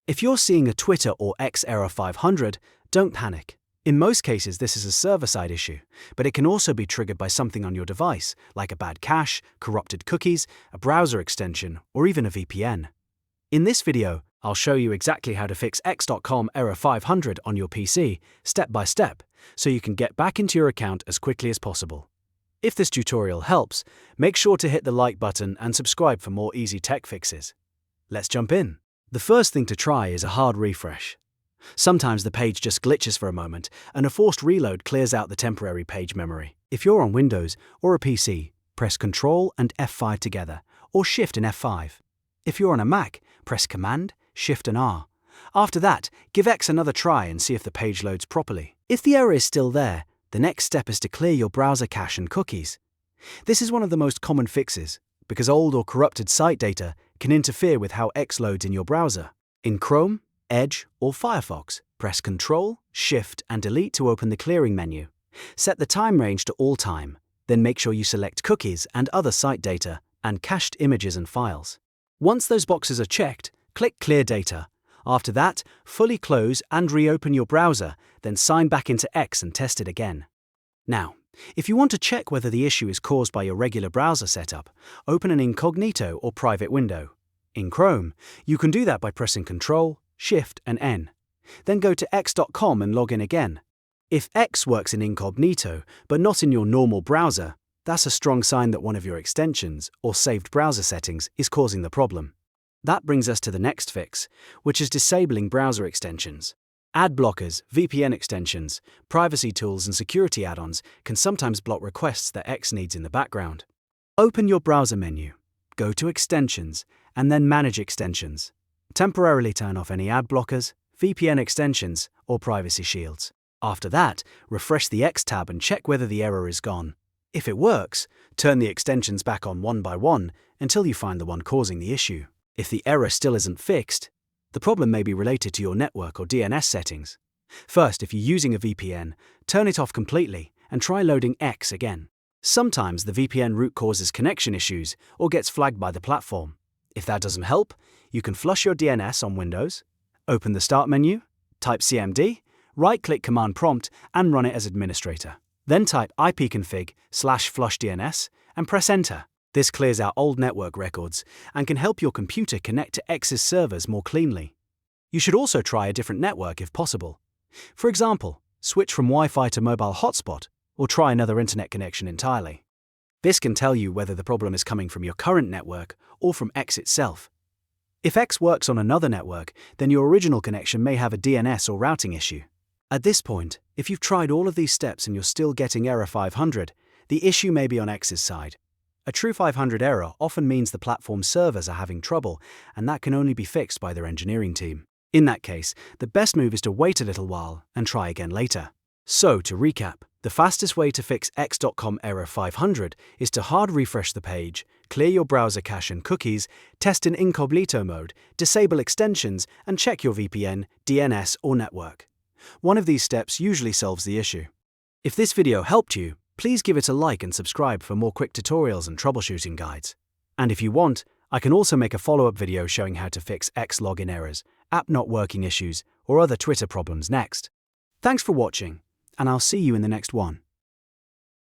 If you're seeing a Twitter or X error 500, don't panic. In most cases, this is a server-side issue, but it can also be triggered by something on your device, like a bad cache, corrupted cookies, a browser extension, or even a VPN. In this video, I'll show you exactly how to fix x.com error 500 on your PC, step by step, so you can get back into your account as quickly as possible. If this tutorial helps, make sure to hit the like button and subscribe for more easy tech fixes. Let's jump in. The first thing to try is a hard refresh. Sometimes the page just glitches for a moment, and a forced reload clears out the temporary page memory. If you're on Windows or a PC, press Ctrl and F5 together, or Shift and F5. If you're on a Mac, press Command, Shift and R. After that, give X another try and see if the page loads properly. If the error is still there, the next step is to clear your browser cache and cookies. This is one of the most common fixes, because old or corrupted site data can interfere with how X loads in your browser. In Chrome, Edge, or Firefox, press Ctrl, Shift, and Delete to open the clearing menu. Set the time range to all time, then make sure you select cookies and other site data and cached images and files. Once those boxes are checked, click Clear Data. After that, fully close and reopen your browser, then sign back into X and test it again. Now, if you want to check whether the issue is caused by your regular browser setup, open an Incognito or private window. In Chrome, you can do that by pressing Ctrl, Shift and N. Then go to x.com and log in again. If X works in Incognito, but not in your normal browser, that's a strong sign that one of your extensions or saved browser settings is causing the problem. That brings us to the next fix, which is disabling browser extensions. Ad blockers, VPN extensions, privacy tools and security add-ons can sometimes block requests that X needs in the background. Open your browser menu, go to Extensions, and then Manage Extensions. Temporarily turn off any ad blockers, VPN extensions, or privacy shields. After that, refresh the X tab and check whether the error is gone. If it works, turn the extensions back on one by one until you find the one causing the issue. If the error still isn't fixed, the problem may be related to your network or DNS settings. First, if you're using a VPN, turn it off completely and try loading X again. Sometimes the VPN route causes connection issues or gets flagged by the platform. If that doesn't help, you can flush your DNS on Windows, open the Start menu, type CMD, right-click Command Prompt and run it as administrator. Then type ipconfig/flushdns and press Enter. This clears out old network records and can help your computer connect to X's servers more cleanly. You should also try a different network if possible. For example, switch from Wi-Fi to mobile hotspot or try another internet connection entirely. This can tell you whether the problem is coming from your current network or from X itself. If X works on another network, then your original connection may have a DNS or routing issue. At this point, if you've tried all of these steps and you're still getting error 500, the issue may be on X's side. A true 500 error often means the platform's servers are having trouble, and that can only be fixed by their engineering team. In that case, the best move is to wait a little while and try again later. So, to recap, the fastest way to fix x.com error 500 is to hard refresh the page, clear your browser cache and cookies, test in incognito mode, disable extensions, and check your VPN, DNS, or network. One of these steps usually solves the issue. If this video helped you, please give it a like and subscribe for more quick tutorials and troubleshooting guides. And if you want, I can also make a follow-up video showing how to fix X login errors, app not working issues, or other Twitter problems next. Thanks for watching, and I'll see you in the next one.